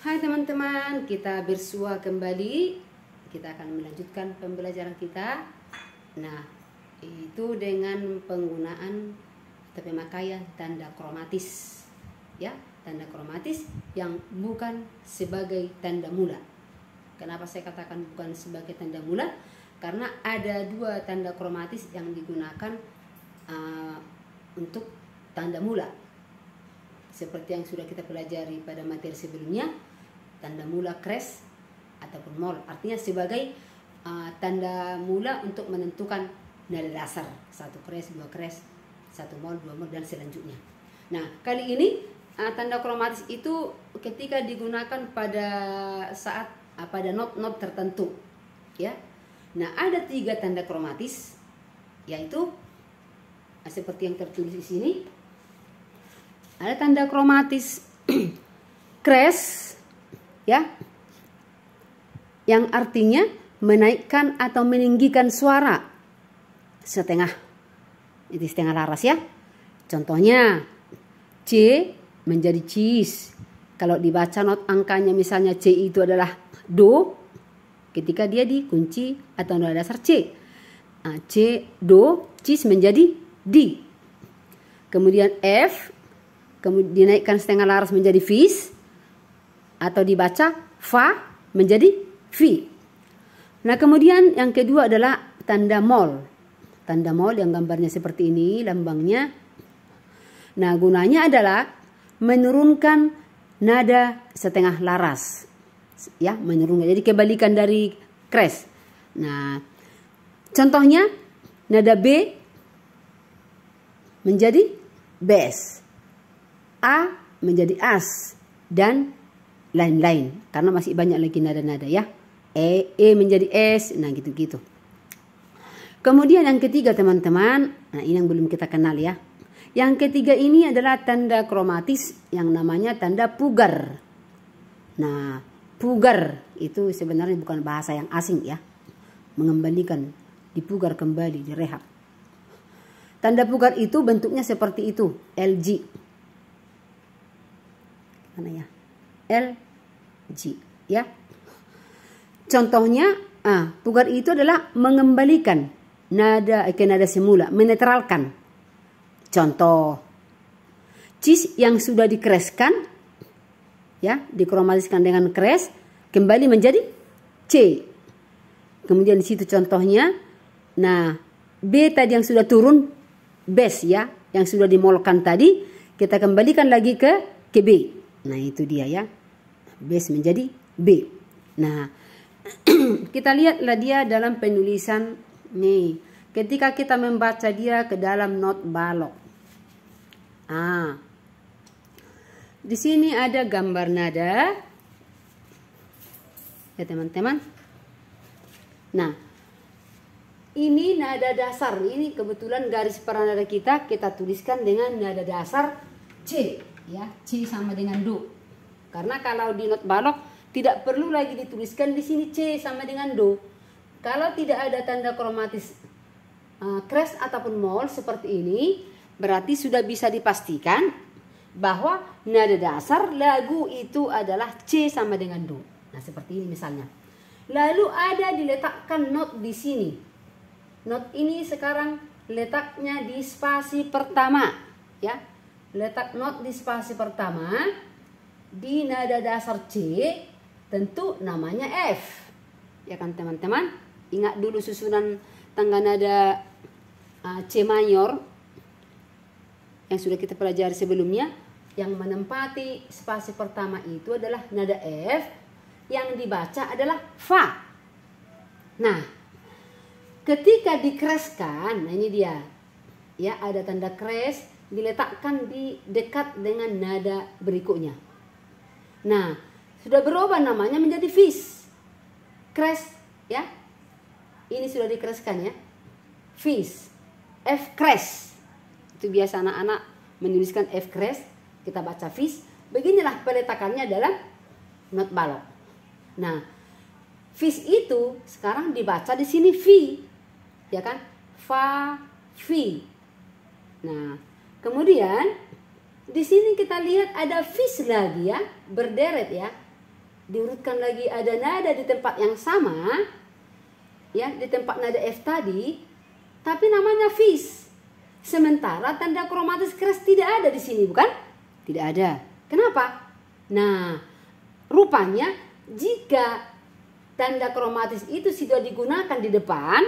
Hai teman-teman, kita bersua kembali. Kita akan melanjutkan pembelajaran kita. Nah, itu dengan penggunaan atau pemakaian tanda kromatis. Ya, tanda kromatis yang bukan sebagai tanda mula. Kenapa saya katakan bukan sebagai tanda mula? Karena ada dua tanda kromatis yang digunakan untuk tanda mula. Seperti yang sudah kita pelajari pada materi sebelumnya, tanda mula crash ataupun mol, artinya sebagai tanda mula untuk menentukan nada dasar, 1 crash, 2 crash, 1 mol, 2 mol, dan selanjutnya. Nah, kali ini tanda kromatis itu ketika digunakan pada saat pada not tertentu, ya. Nah, ada 3 tanda kromatis, yaitu seperti yang tertulis di sini. Ada tanda kromatis crash, ya, yang artinya menaikkan atau meninggikan suara setengah, itu setengah laras, ya. Contohnya C menjadi cis. Kalau dibaca not angkanya misalnya C itu adalah do, ketika dia dikunci atau nada dasar C, C do, cis menjadi di. Kemudian F, kemudian dinaikkan setengah laras menjadi fis, atau dibaca fa menjadi fi. Nah, kemudian yang kedua adalah tanda mol. Tanda mol yang gambarnya seperti ini lambangnya. Nah, gunanya adalah menurunkan nada setengah laras, ya, menurunkan. Jadi kebalikan dari crash. Nah, contohnya nada B menjadi bes, A menjadi as, dan lain-lain, karena masih banyak lagi nada-nada, ya. E menjadi S, nah gitu-gitu. Kemudian yang ketiga teman-teman, nah ini yang belum kita kenal, ya. Yang ketiga ini adalah tanda kromatis yang namanya tanda pugar. Nah, pugar itu sebenarnya bukan bahasa yang asing, ya. Mengembalikan, dipugar kembali, direhab. Tanda pugar itu bentuknya seperti itu, LG. Mana ya? LG, ya. Contohnya, pugar itu adalah mengembalikan nada ke nada semula, menetralkan. Contoh, cis yang sudah dikreskan, ya, dikromatiskan dengan crash, kembali menjadi C. Kemudian di situ contohnya, nah, B tadi yang sudah turun, bes, ya, yang sudah dimolkan tadi, kita kembalikan lagi ke B. Nah, itu dia, ya. Bes menjadi B. Nah, kita lihatlah dia dalam penulisan nih. Ketika kita membaca dia ke dalam not balok. Di sini ada gambar nada, ya teman-teman. Nah, ini nada dasar. Ini kebetulan garis peranada kita tuliskan dengan nada dasar C, ya. C sama dengan do. Karena kalau di not balok tidak perlu lagi dituliskan di sini C sama dengan do. Kalau tidak ada tanda kromatis crash ataupun mol seperti ini, berarti sudah bisa dipastikan bahwa nada dasar lagu itu adalah C sama dengan do. Nah, seperti ini misalnya. Lalu ada diletakkan not di sini. Not ini sekarang letaknya di spasi pertama, ya. Letak not di spasi pertama di nada dasar C, tentu namanya F, ya kan teman-teman. Ingat dulu susunan tangga nada C mayor yang sudah kita pelajari sebelumnya. Yang menempati spasi pertama itu adalah nada F, yang dibaca adalah fa. Nah, ketika dikraskan, nah ini dia, ya, ada tanda crash diletakkan di dekat dengan nada berikutnya. Nah, sudah berubah namanya menjadi fis. Crash, ya. Ini sudah dikraskan, ya. Fis. F crash. Itu biasa anak-anak menuliskan F crash, kita baca fis. Beginilah peletakannya dalam not balok. Nah, fis itu sekarang dibaca di sini fi, ya kan? Fa, fi. Nah, kemudian di sini kita lihat ada fis lagi, ya, berderet, ya. diurutkan lagi ada nada di tempat yang sama, ya, di tempat nada F tadi, tapi namanya fis. Sementara tanda kromatis keras tidak ada di sini, bukan? Tidak ada. Kenapa? Nah, rupanya jika tanda kromatis itu sudah digunakan di depan,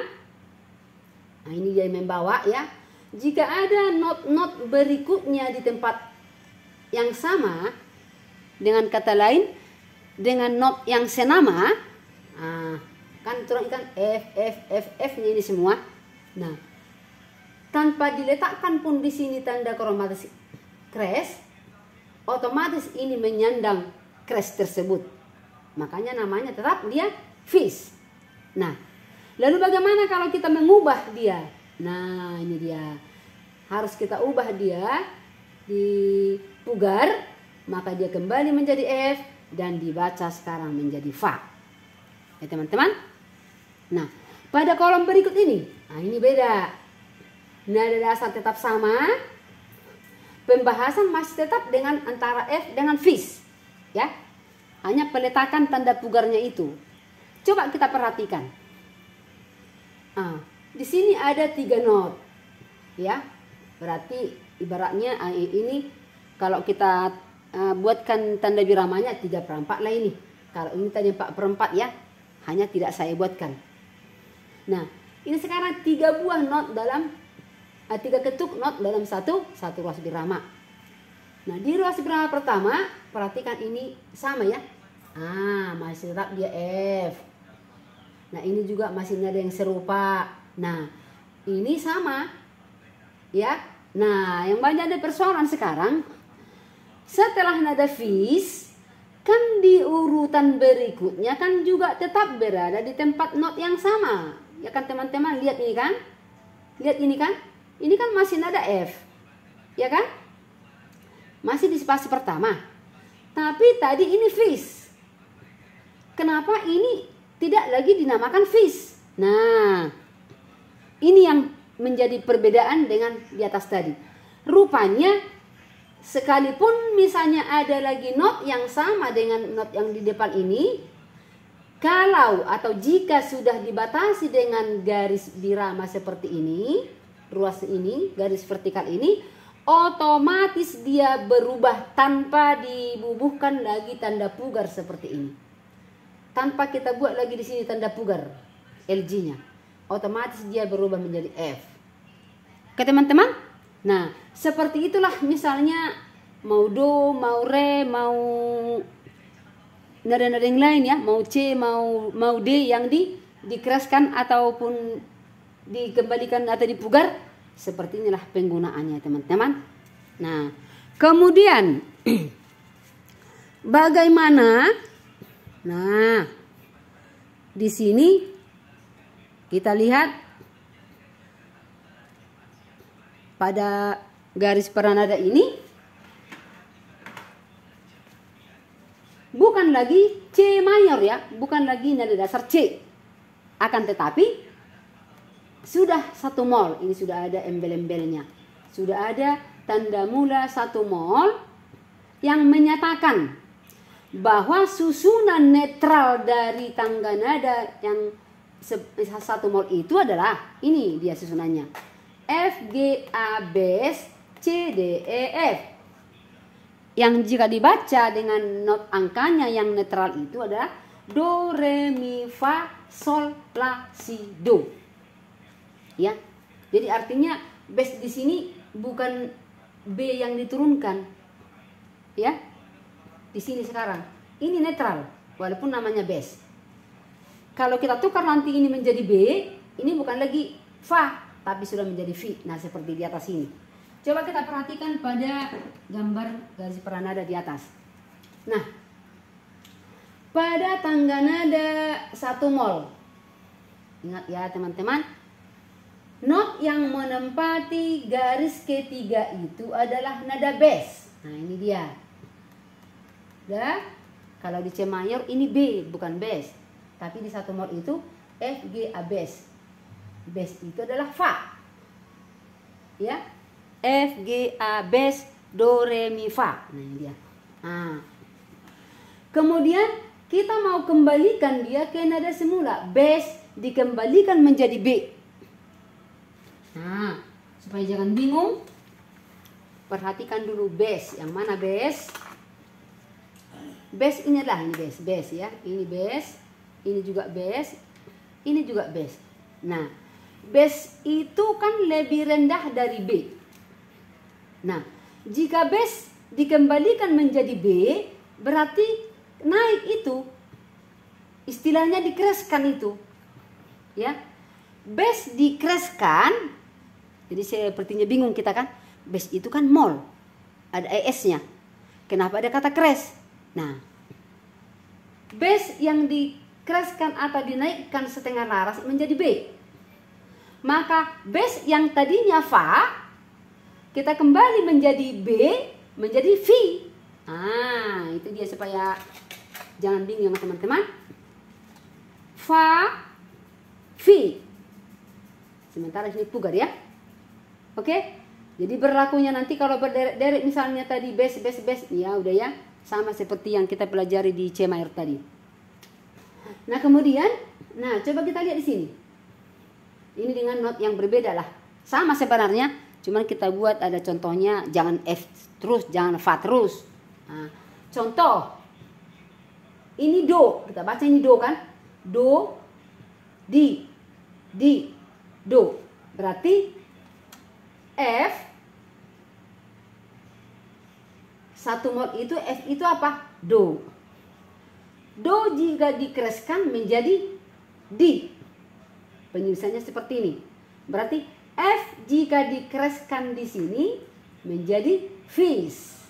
nah ini dia membawa ya. Jika ada not-not berikutnya di tempat yang sama, dengan kata lain, dengan not yang senama, kan turun ikan F ini semua. Nah, tanpa diletakkan pun di sini tanda kromatis crash, otomatis ini menyandang crash tersebut. Makanya namanya tetap dia fis. Nah, lalu bagaimana kalau kita mengubah dia? Nah, ini dia. Harus kita ubah dia di pugar, maka dia kembali menjadi F dan dibaca sekarang menjadi fa. Ya teman-teman. Nah, pada kolom berikut ini, nah ini beda. Nada dasar tetap sama. Pembahasan masih tetap dengan antara F dengan fis. Ya. Hanya peletakan tanda pugarnya itu. Coba kita perhatikan. Di sini ada 3 not. Ya. Berarti ibaratnya ini kalau kita buatkan tanda biramanya 3/4 lah ini. Kalau ini tadi 4/4 ya. Hanya tidak saya buatkan. Nah, ini sekarang 3 buah not dalam 3 ketuk not dalam satu ruas birama. Nah, di ruas birama pertama, perhatikan ini sama ya. Masih tetap dia F. Nah, ini juga masih ada yang serupa. Nah, ini sama. Ya. Nah, yang banyak ada persoalan sekarang. Setelah nada fis, kan di urutan berikutnya kan juga tetap berada di tempat not yang sama. Ya kan teman-teman, lihat ini kan? Lihat ini kan? Ini kan masih nada F. Ya kan? Masih di spasi pertama. Tapi tadi ini fis. Kenapa ini tidak lagi dinamakan fis? Nah, ini yang menjadi perbedaan dengan di atas tadi. Rupanya sekalipun misalnya ada lagi not yang sama dengan not yang di depan ini, kalau atau jika sudah dibatasi dengan garis birama seperti ini, ruas ini, garis vertikal ini, otomatis dia berubah tanpa dibubuhkan lagi tanda pugar seperti ini. Tanpa kita buat lagi di sini tanda pugar LG-nya, otomatis dia berubah menjadi F. Oke teman-teman? Nah, seperti itulah misalnya mau do, mau re, mau nada-nada yang lain ya, mau C, mau D yang dikeraskan ataupun dikembalikan atau dipugar, seperti inilah penggunaannya teman-teman. Nah, kemudian bagaimana? Nah, di sini kita lihat pada garis peranada ini bukan lagi C mayor ya, bukan lagi nada dasar C. Akan tetapi sudah 1 mol, ini sudah ada embel-embelnya. Sudah ada tanda mula 1 mol yang menyatakan bahwa susunan netral dari tangga nada yang 1 mol itu adalah ini dia susunannya. F, G, A, bes, C, D, E, F. Yang jika dibaca dengan not angkanya yang netral itu adalah do, re, mi, fa, sol, la, si, do. Ya. Jadi artinya bes di sini bukan B yang diturunkan. Ya. Di sini sekarang. Ini netral walaupun namanya bes. Kalau kita tukar nanti ini menjadi B, ini bukan lagi fa tapi sudah menjadi fi. Nah, seperti di atas ini. Coba kita perhatikan pada gambar garis peranada di atas. Nah, pada tangga nada 1 mol. Ingat ya teman-teman, not yang menempati garis ketiga itu adalah nada bes. Nah, ini dia. Ya, kalau di C mayor ini B, bukan bes. Tapi di 1 mol itu F, G, A bes. Bes itu adalah fa. Ya. F, G, A, bes, do, re, mi, fa. Nah, ini dia. Nah. Kemudian kita mau kembalikan dia ke nada semula. Bes dikembalikan menjadi B. Nah, supaya jangan bingung, perhatikan dulu bes. Yang mana bes? Bes inilah, ini bes ya. Ini bes, ini juga bes, ini juga bes. Nah, bes itu kan lebih rendah dari B. Nah, jika bes dikembalikan menjadi B, berarti naik itu. Istilahnya dikreskan itu. Ya. Bes dikreskan. Jadi sepertinya bingung kita kan. Bes itu kan mol. Ada ES-nya. Kenapa ada kata kres? Nah, bes yang dikreskan atau dinaikkan setengah laras menjadi B. Maka bes yang tadinya fa, kita kembali menjadi B, menjadi V. Ah, itu dia supaya jangan bingung teman-teman. Fa, V. Sementara sini pugar ya. Oke? Jadi berlakunya nanti kalau berderet-deret misalnya tadi bes, ya udah ya. Sama seperti yang kita pelajari di C major tadi. Nah kemudian, nah coba kita lihat di sini. Ini dengan not yang berbeda lah. Sama sebenarnya, cuman kita buat ada contohnya. Jangan F terus, jangan Fa terus. Nah, contoh, ini do. Kita baca ini do kan? Do, di, do. Berarti F satu mod itu, F itu apa? Do. Do jika dikreskan menjadi di. Penyusunannya seperti ini. Berarti F jika dikreskan di sini menjadi Fis.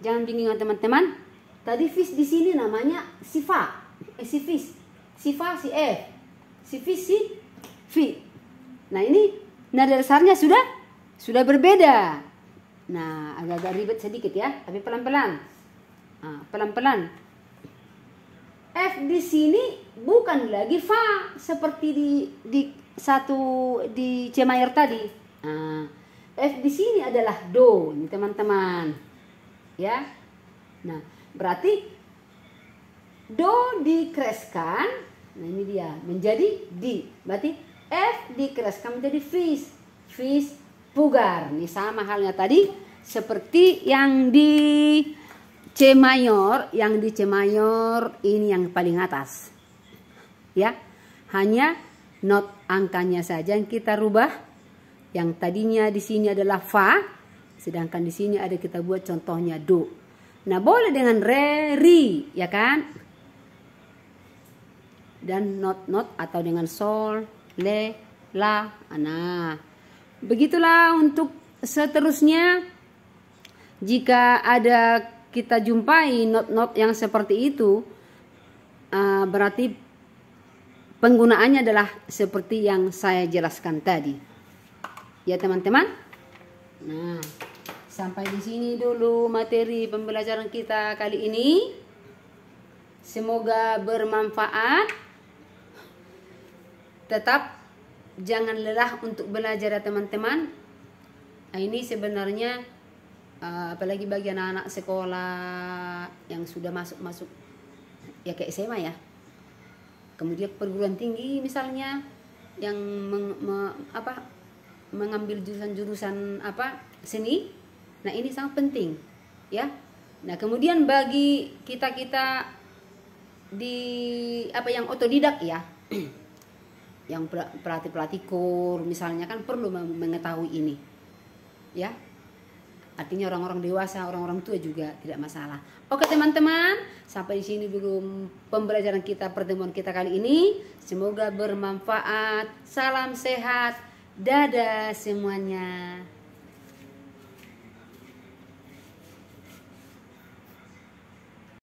Jangan bingung teman-teman. Tadi Fis di sini namanya si Fa. Si Fis. Si Fa si F. Si Fis si Fi. Nah ini nada dasarnya sudah berbeda. Nah, agak-agak ribet sedikit ya, tapi pelan-pelan. Nah, pelan-pelan. F di sini bukan lagi Fa seperti di C major tadi. Nah, F di sini adalah do, ini teman-teman. Ya. Nah, berarti do dikreskan. Nah, ini dia menjadi di. Berarti F dikreskan menjadi Fis. Fis pugar. Ini sama halnya tadi seperti yang di C mayor. Yang di C mayor ini yang paling atas. Ya. Hanya not angkanya saja yang kita rubah. Yang tadinya di sini adalah Fa, sedangkan di sini ada kita buat contohnya do. Nah, boleh dengan re, ri, ya kan? Dan not atau dengan sol, le, la. Nah, begitulah untuk seterusnya. Jika ada kita jumpai not yang seperti itu, berarti penggunaannya adalah seperti yang saya jelaskan tadi. Ya teman-teman. Nah, sampai di sini dulu materi pembelajaran kita kali ini. Semoga bermanfaat. Tetap jangan lelah untuk belajar ya teman-teman. Nah, ini sebenarnya apalagi bagi anak-anak sekolah yang sudah masuk ya ke SMA ya. Kemudian perguruan tinggi misalnya yang mengambil jurusan-jurusan seni. Nah, ini sangat penting ya. Nah, kemudian bagi kita di yang otodidak ya. Yang pelatih kur misalnya kan perlu mengetahui ini. Ya. Artinya orang-orang dewasa, orang-orang tua juga tidak masalah. Oke teman-teman, sampai di sini dulu pembelajaran kita, pertemuan kita kali ini. Semoga bermanfaat. Salam sehat. Dadah semuanya.